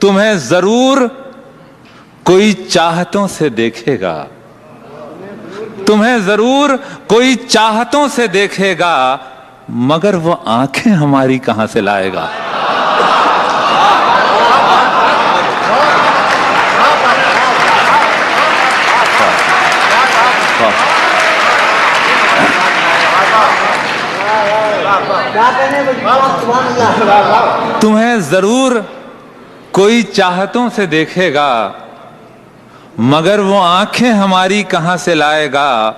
تمہیں ضرور کوئی چاہتوں سے دیکھے گا، تمہیں ضرور کوئی چاہتوں سے دیکھے گا، مگر وہ آنکھیں ہماری کہاں سے لائے گا۔ تمہیں ضرور کوئی چاہتوں سے دیکھے گا، مگر وہ آنکھیں ہماری کہاں سے لائے گا۔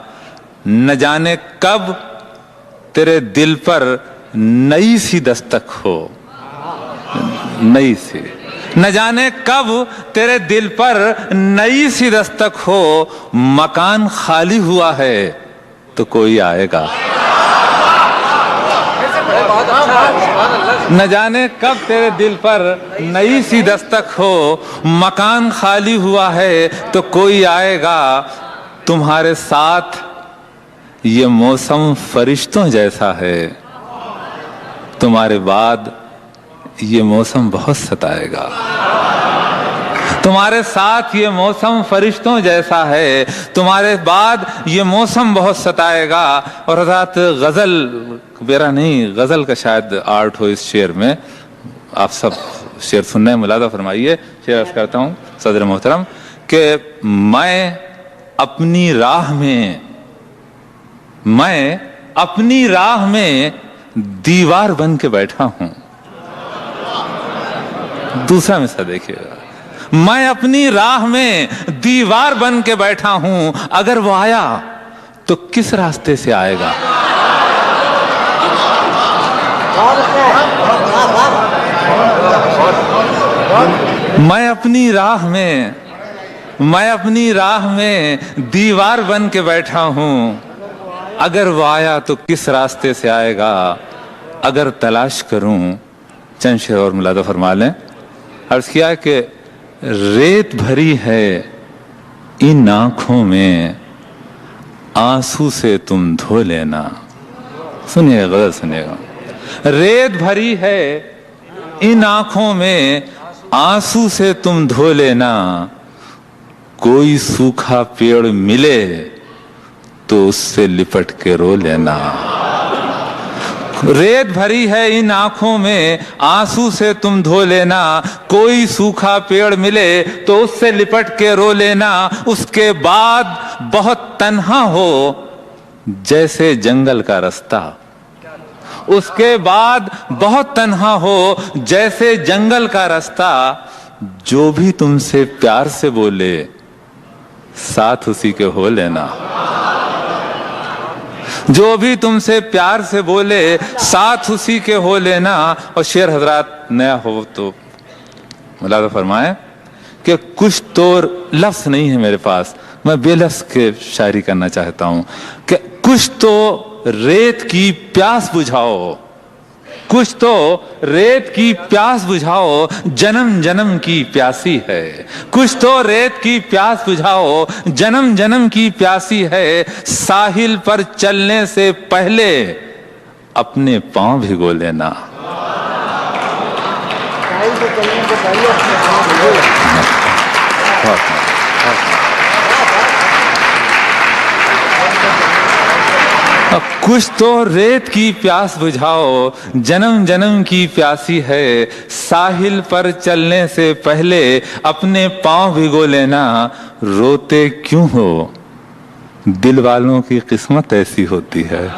نہ جانے کب تیرے دل پر نئی سی دستک ہو، نئی سی، نہ جانے کب تیرے دل پر نئی سی دستک ہو، مکان خالی ہوا ہے تو کوئی آئے گا۔ نہ جانے کب تیرے دل پر نئی سی دستک ہو، مکان خالی ہوا ہے تو کوئی آئے گا۔ تمہارے ساتھ یہ موسم فرشتوں جیسا ہے، تمہارے بعد یہ موسم بہت ستائے گا۔ تمہارے ساتھ یہ موسم فرشتوں جیسا ہے، تمہارے بعد یہ موسم بہت ستائے گا۔ اور حضرات غزل میرا نہیں، غزل کا شاید آرٹ ہو اس شعر میں، آپ سب شعر سننے ملاحظہ فرمائیے۔ شعر عرض کرتا ہوں صدر محترم کہ میں اپنی راہ میں دیوار بن کے بیٹھا ہوں۔ دوسرا مثال دیکھیے گا، میں اپنی راہ میں دیوار بن کے بیٹھا ہوں، اگر وہ آیا تو کس راستے سے آئے گا۔ میں اپنی راہ میں دیوار بن کے بیٹھا ہوں، اگر وہ آیا تو کس راستے سے آئے گا۔ اگر تلاش کروں، چند شعر اور ملاحظہ فرما لیں۔ عرض کیا کہ ریت بھری ہے ان آنکھوں میں، آنسو سے تم دھو لینا۔ سنیے گا غزل، سنیے گا۔ ریت بھری ہے ان آنکھوں میں، آنسو سے تم دھو لینا، کوئی سوکھا پیڑ ملے تو اس سے لپٹ کے رو لینا۔ ریت بھری ہے ان آنکھوں میں، آنسو سے تم دھو لینا، کوئی سوکھا پیڑ ملے تو اس سے لپٹ کے رو لینا۔ اس کے بعد بہت تنہا ہو جیسے جنگل کا رستہ، اس کے بعد بہت تنہا ہو جیسے جنگل کا رستہ، جو بھی تم سے پیار سے بولے ساتھ اسی کے ہو لینا۔ جو بھی تم سے پیار سے بولے ساتھ اسی کے ہو لینا۔ اور شعر حضرات نیا ہو تو ملاحظہ فرمائیں کہ کچھ تو لفظ نہیں ہے میرے پاس، میں بے لفظ کے شاعری کرنا چاہتا ہوں کہ کچھ تو ریت کی پیاس بجھاؤ، کچھ تو ریت کی پیاس بجھاؤ، جنم جنم کی پیاسی ہے۔ کچھ تو ریت کی پیاس بجھاؤ، جنم جنم کی پیاسی ہے۔ ساحل پر چلنے سے پہلے اپنے پاؤں بھگو لینا۔ کچھ تو ریت کی پیاس بجھاؤ، جنم جنم کی پیاسی ہے۔ ساحل پر چلنے سے پہلے اپنے پاؤں بھگو لینا۔ روتے کیوں ہو، دل والوں کی قسمت ایسی ہوتی ہے۔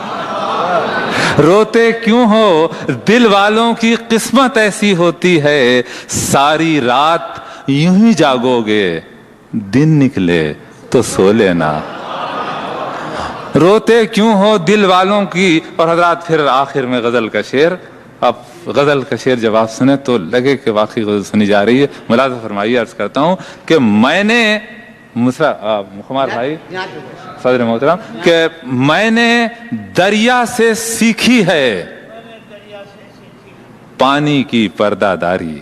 روتے کیوں ہو، دل والوں کی قسمت ایسی ہوتی ہے۔ ساری رات یوں ہی جاگو گے، دن نکلے تو سو لینا۔ روتے کیوں ہو دل والوں کی۔ اور حضرات پھر آخر میں غزل کا شعر، اب غزل کا شعر جب آپ سنیں تو لگے کہ واقعی غزل سنی جا رہی ہے۔ ملاحظہ فرمائیے، عرض کرتا ہوں کہ میں نے مخمار بھائی صدر محترم کہ میں نے دریا سے سیکھی ہے پانی کی پردہ داری۔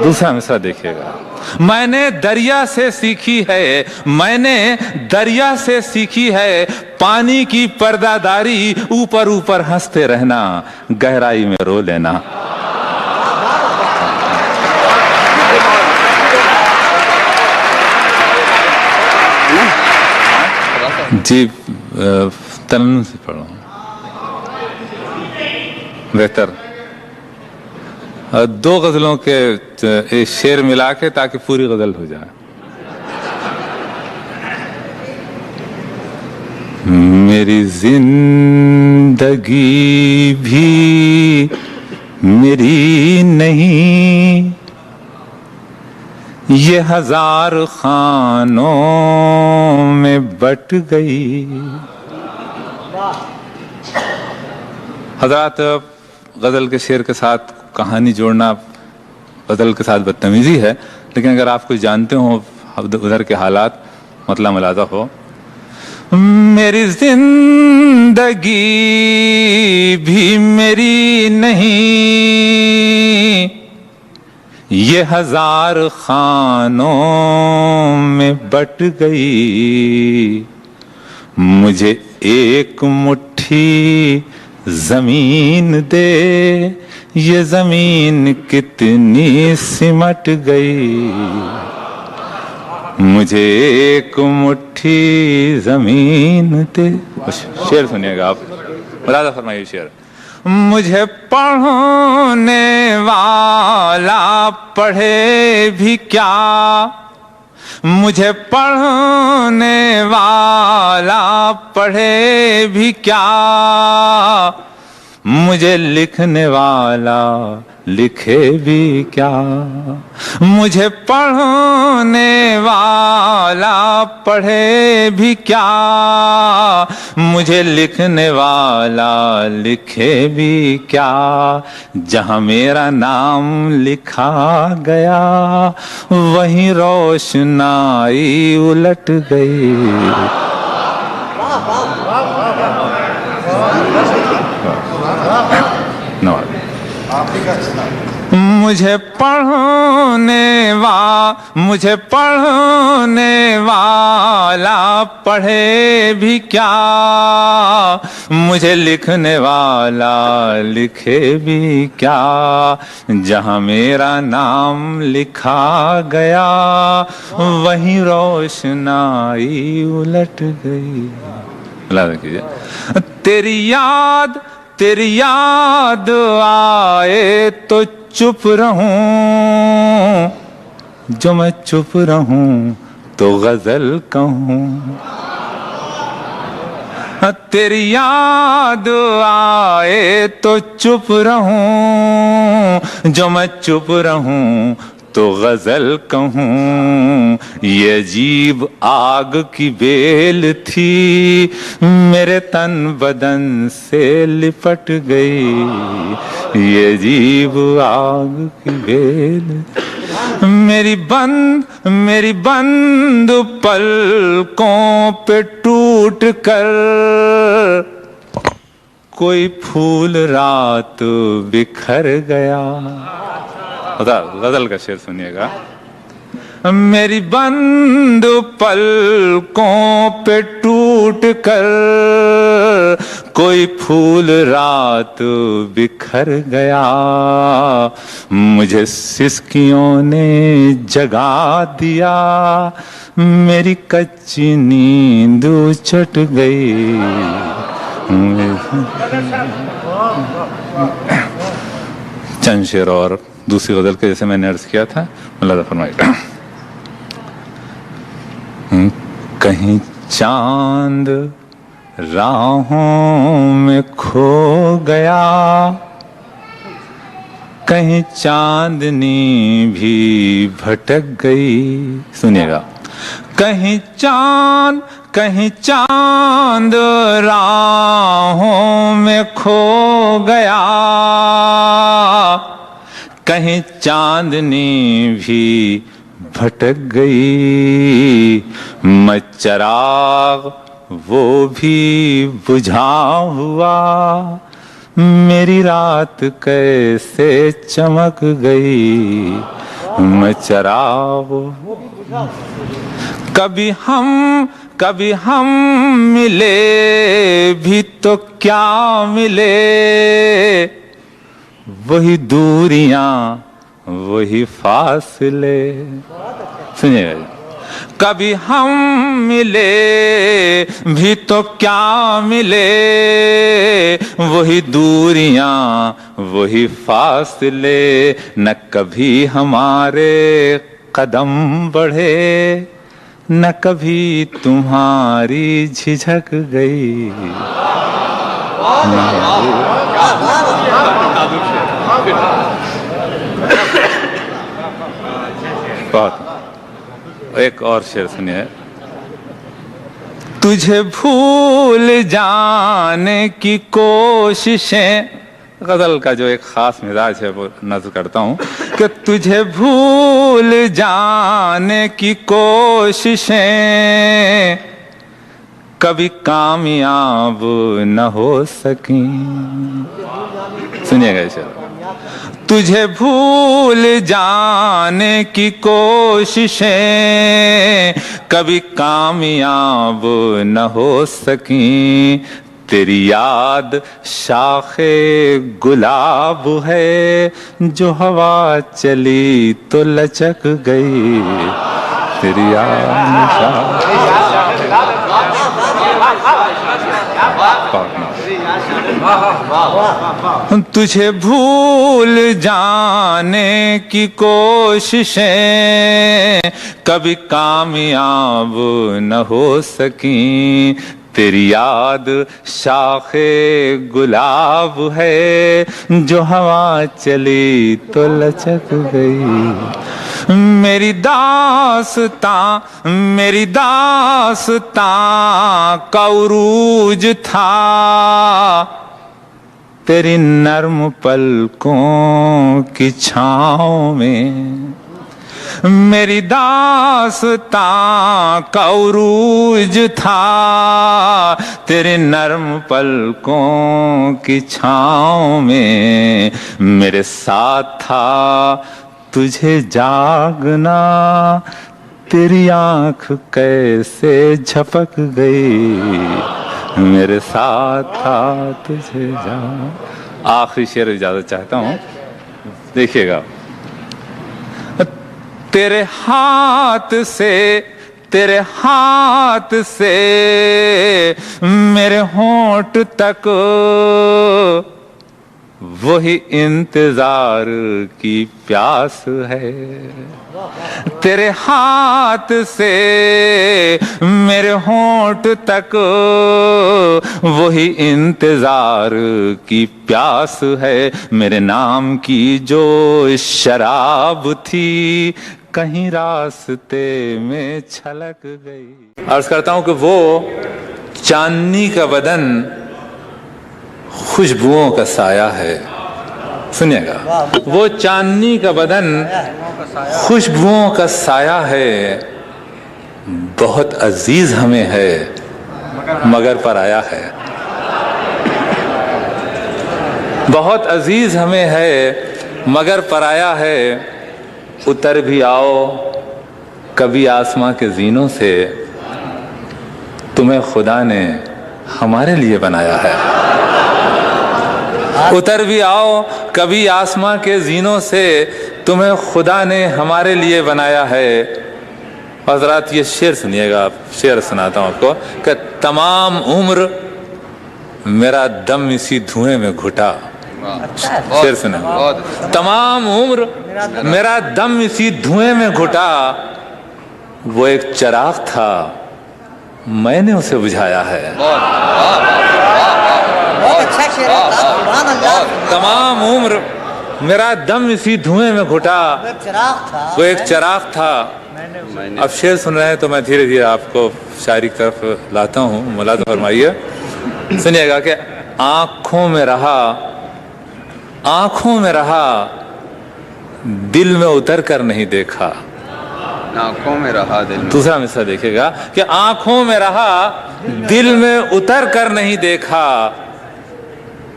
دوسرا مصرع دیکھیے گا، میں نے دریا سے سیکھی ہے، میں نے دریا سے سیکھی ہے پانی کی پردہ داری، اوپر اوپر ہنستے رہنا، گہرائی میں رو لینا۔ جی ترنم سے پڑھو بہتر، دو غزلوں کے شعر ملا کے تاکہ پوری غزل ہو جائے. میری زندگی بھی میری نہیں، یہ ہزار خانوں میں بٹ گئی. حضرات، غزل کے شعر کے ساتھ کہانی جوڑنا غزل کے ساتھ بدتمیزی ہے، لیکن اگر آپ کچھ جانتے ہو ادھر کے حالات مطلع ملاحظہ ہو. میری زندگی بھی میری نہیں، یہ ہزار خانوں میں بٹ گئی. مجھے ایک مٹھی زمین دے، یہ زمین کتنی سمٹ گئی. مجھے ایک مٹھی زمین دے. شعر سنیے گا آپ، ملاحظہ فرمائیے شعر. مجھے پڑھنے والا پڑھے بھی کیا، مجھے پڑھنے والا پڑھے بھی کیا، مجھے لکھنے والا لکھے بھی کیا. مجھے پڑھنے والا پڑھے بھی کیا، مجھے لکھنے والا لکھے بھی کیا. جہاں میرا نام لکھا گیا وہیں روشنائی الٹ گئی. مجھے پڑھنے والا پڑھے بھی کیا، مجھے لکھنے والا لکھے بھی کیا. جہاں میرا نام لکھا گیا وہیں روشنائی الٹ گئی. تیری یاد آئے تو چپ رہوں، جو میں چپ رہوں تو غزل کہوں. تیری یاد آئے تو چپ رہوں، جو میں چپ رہوں تو غزل کہوں. یہ عجیب آگ کی بیل تھی میرے تن بدن سے لپٹ گئی. یہ عجیب آگ کی بیل، میری بند پلکوں پہ ٹوٹ کر کوئی پھول رات بکھر گیا. غزل کا شعر سنیے گا. میری بند پلکوں پہ ٹوٹ کر کوئی پھول رات بکھر گیا. مجھے سسکیوں نے جگا دیا، میری کچی نیند چٹ گئی. چند شعر اور دوسری غزل کے جیسے میں نے عرض کیا تھا، ملاحظہ فرمائیے. کہیں چاند راہوں میں کھو گیا، کہیں چاندنی بھی بھٹک گئی. سنیے گا. کہیں چاند راہوں میں کھو گیا، کہیں چاندنی بھی بھٹک گئی. میں چراغ وہ بھی بجھا ہوا، میری رات کیسے چمک گئی. میں چراغ، کبھی ہم ملے بھی تو کیا ملے، وہی دوریاں وہی فاصلے. سنیے گا. कभी हम मिले भी तो क्या मिले, वही दूरियां वही फासले, न कभी हमारे कदम बढ़े, न कभी तुम्हारी झिझक गई। बहुत। एक और शेर सुनिए। तुझे भूल जाने की कोशिशें, गजल का जो एक खास मिजाज है वो नज़्म करता हूँ कि तुझे भूल जाने की कोशिशें कभी कामयाब न हो सकी। सुनिएगा इसे। तुझे भूल जाने की कोशिशें कभी कामयाब न हो सकी, तेरी याद शाखे गुलाब है, जो हवा चली तो लचक गई। तेरी याद तुझे भूल जाने की कोशिशें कभी कामयाब न हो सकी, तेरी याद शाखे गुलाब है, जो हवा चली तो लचक गई। मेरी दास्तां का उरूज था तेरी नर्म पलकों की छाँव में। मेरी दास्तां का उरूज था तेरे नर्म पलकों की छाँव में, मेरे साथ था तुझे जागना, तेरी आँख कैसे झपक गई। मेरे साथ था तुझे जाग। आखिरी शेर इजाजत चाहता हूँ, देखिएगा। तेरे हाथ से मेरे होंठ तक वही इंतजार की प्यास है। तेरे हाथ से मेरे होंठ तक वही इंतजार की प्यास है। मेरे नाम की जो शराब थी कहीं रास्ते में छलक गई। अर्ज करता हूं कि वो चांदनी का बदन खुशबुओं का साया है। सुनिएगा, वो चांदनी का बदन खुशबुओं का साया है, बहुत अजीज हमें है मगर पराया है। बहुत अजीज हमें है मगर पराया है। उतर भी आओ कभी आसमां के जीनों से, तुम्हें खुदा ने हमारे लिए बनाया है। उतर भी आओ कभी आसमां के जीनों से, तुम्हें खुदा ने हमारे लिए बनाया है। हजरात ये शेर सुनिएगा, आप शेर सुनाता हूँ आपको कि तमाम उम्र मेरा दम इसी धुएं में घुटा। शेर सुने। तमाम उम्र मेरा दम इसी धुएं में घुटा, वो एक चिराग था मैंने उसे बुझाया है। तमाम उम्र मेरा दम इसी धुएं में घुटा, वो एक चिराग था। अब शेर सुन रहे हैं तो मैं धीरे धीरे आपको शायरी की तरफ लाता हूँ, मुलाज़ा फरमाइए। सुनिएगा कि आंखों में रहा दिल में उतर कर नहीं देखा। आंखों में रहा दिल में। दूसरा मिसरा देखिएगा कि आंखों में रहा दिल में उतर कर नहीं देखा,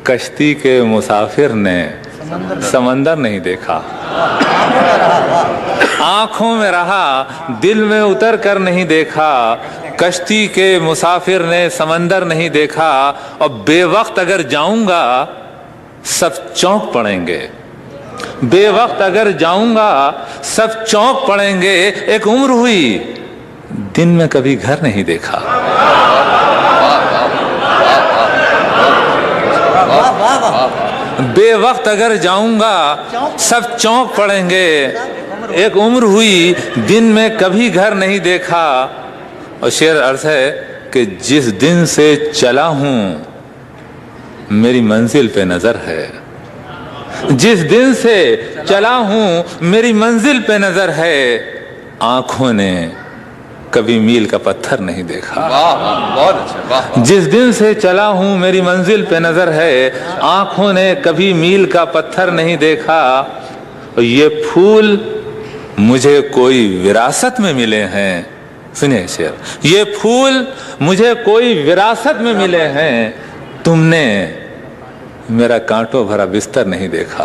कश्ती के मुसाफिर ने समंदर नहीं देखा। आंखों में रहा दिल में उतर कर नहीं देखा, कश्ती के मुसाफिर ने समंदर नहीं देखा। और बेवक्त अगर जाऊंगा सब चौंक पड़ेंगे, बेवक्त अगर जाऊंगा सब चौंक पड़ेंगे। एक उम्र हुई दिन में कभी घर नहीं देखा। बेवक्त अगर जाऊंगा सब चौंक पड़ेंगे। एक उम्र हुई दिन में कभी घर नहीं देखा। और शेर अर्थ है कि जिस दिन से चला हूं मेरी मंजिल पे नजर है। जिस दिन से चला हूं मेरी मंजिल पे नजर है। आंखों ने कभी मील का पत्थर नहीं देखा। बहुत अच्छा, वाह। जिस दिन से चला हूं मेरी मंजिल पे नजर है। आंखों ने कभी मील का पत्थर नहीं देखा। और ये फूल मुझे कोई विरासत में मिले हैं। सुनिए शेर, ये फूल मुझे कोई विरासत में मिले हैं। तुमने मेरा कांटों भरा बिस्तर नहीं देखा।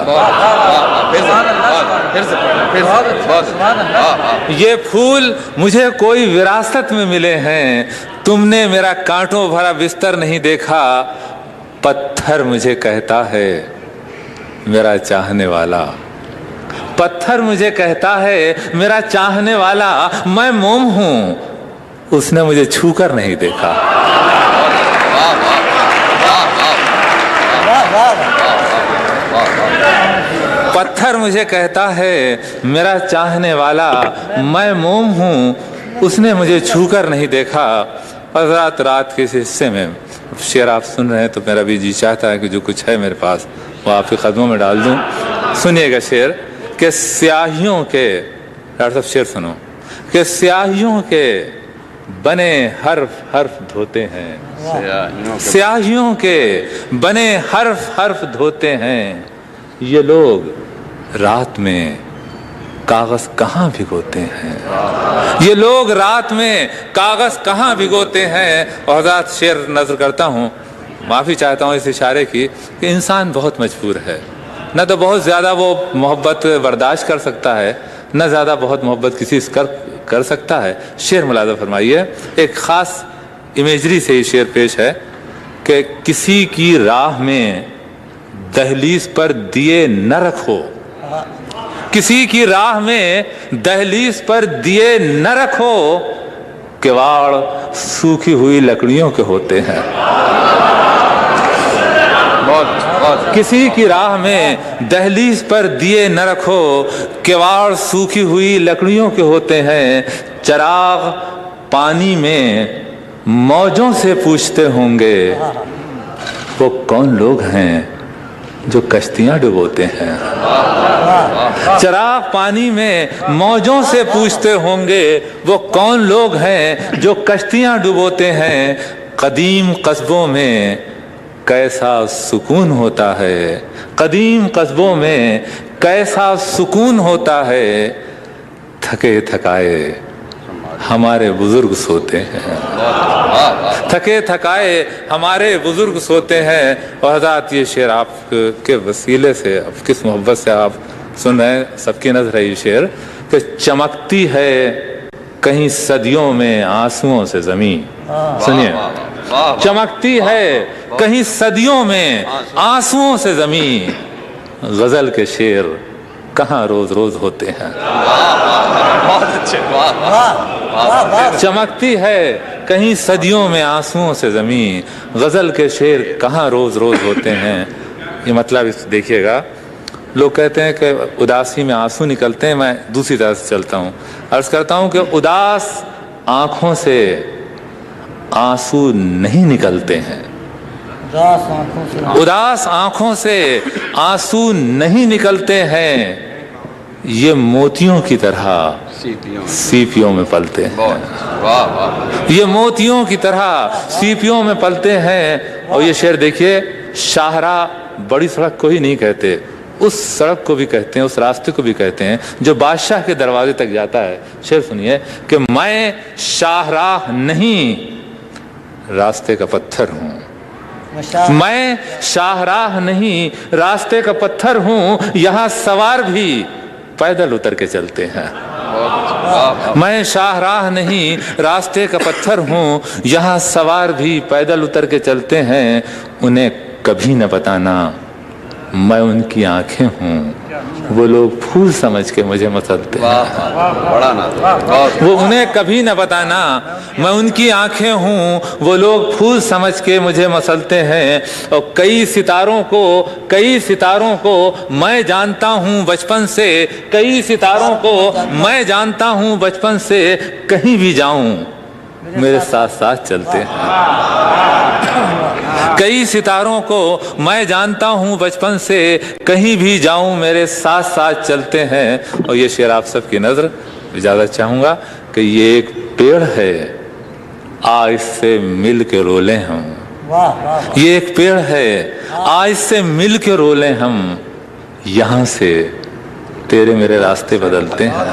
ये फूल मुझे कोई विरासत में मिले हैं। तुमने मेरा कांटों भरा बिस्तर नहीं देखा। पत्थर मुझे कहता है मेरा चाहने वाला। पत्थर मुझे कहता है मेरा चाहने वाला। मैं मोम हूं, उसने मुझे छूकर नहीं देखा। पत्थर मुझे कहता है मेरा चाहने वाला। मैं मोम हूं, उसने मुझे छूकर नहीं देखा। और रात के इस हिस्से में शेर आप सुन रहे हैं तो मेरा भी जी चाहता है कि जो कुछ है मेरे पास वो आपके कदमों में डाल दूं। सुनिएगा शेर कि स्याहियों के, डॉक्टर साहब शेर सुनो, कि स्याहियों के बने हर्फ धोते हैं। स्याहियों के बने हर्फ धोते हैं। ये लोग रात में कागज कहाँ भिगोते हैं। ये लोग रात में कागज कहाँ भिगोते हैं। और हज़रात शेर नजर करता हूँ, माफ़ी चाहता हूँ इस इशारे की कि इंसान बहुत मजबूर है। न तो बहुत ज़्यादा वो मोहब्बत बर्दाश्त कर सकता है, न ज़्यादा बहुत मोहब्बत किसी से कर सकता है। शेर मुलाज़ा फरमाइए, एक ख़ास इमेजरी से ये शेर पेश है कि किसी की राह में दहलीज पर दिए न रखो। किसी की राह में दहलीज पर दिए न रखो। किवाड़ सूखी हुई लकड़ियों के होते हैं। किसी की राह में दहलीज पर दिए न रखो। किवाड़ सूखी हुई लकड़ियों के होते हैं। चराग पानी में मौजों से पूछते होंगे वो कौन लोग हैं जो कश्तियां डुबोते हैं। चराग पानी में मौजों से पूछते होंगे वो कौन लोग हैं जो कश्तियां डुबोते हैं। कदीम कस्बों में कैसा सुकून होता है। कदीम कस्बों में कैसा सुकून होता है। थके थकाए हमारे बुजुर्ग सोते हैं। थके थकाए हमारे बुजुर्ग सोते हैं। और हज़रात ये शेर आपके वसीले से, अब किस मोहब्बत से आप सुन रहे हैं, सबकी नजर है ये शेर कि चमकती है कहीं सदियों में आंसुओं से जमीन। सुनिए, चमकती है कहीं सदियों में आंसुओं से जमीन। गजल के शेर कहाँ रोज रोज होते हैं। चमकती है कहीं सदियों में आंसुओं से जमीन। गजल के शेर कहाँ रोज रोज होते हैं। ये मतलब देखिएगा, लोग कहते हैं कि उदासी में आंसू निकलते हैं। मैं दूसरी तरह से चलता हूँ, अर्ज करता हूँ कि उदास आंखों से आंसू नहीं निकलते हैं। उदास आंखों से आंसू नहीं निकलते हैं। ये मोतियों की तरह सीपियों में पलते हैं। ये मोतियों की तरह सीपियों में पलते हैं। और ये शेर देखिए, शाहराह बड़ी सड़क को ही नहीं कहते, उस सड़क को भी कहते हैं, उस रास्ते को भी कहते हैं जो बादशाह के दरवाजे तक जाता है। शेर सुनिए कि मैं शाहराह नहीं रास्ते का पत्थर हूँ। मैं शाहराह नहीं रास्ते का पत्थर हूँ। यहाँ सवार भी पैदल उतर के चलते हैं। मैं शाहराह नहीं रास्ते का पत्थर हूँ। यहाँ सवार भी पैदल उतर के चलते हैं। उन्हें कभी न बताना मैं उनकी आंखें हूँ, वो लोग फूल समझ के मुझे मसलते हैं। वाह वाह, बड़ा ना बहुत। वो उन्हें कभी न बताना, मैं उनकी आंखें हूँ, वो लोग फूल समझ के मुझे मसलते हैं। और कई सितारों को मैं जानता हूँ बचपन से, कई सितारों को मैं जानता हूँ बचपन से, कहीं भी जाऊं मेरे साथ साथ चलते हैं। कई सितारों को मैं जानता हूँ बचपन से, कहीं भी जाऊं मेरे साथ साथ चलते हैं। और ये शेर आप सबकी नजर इजाजत चाहूंगा कि ये एक पेड़ है, आ इससे मिल के रोले हम। ये एक पेड़ है, आ इससे मिल के रोले हम, यहाँ से तेरे मेरे रास्ते बदलते हैं।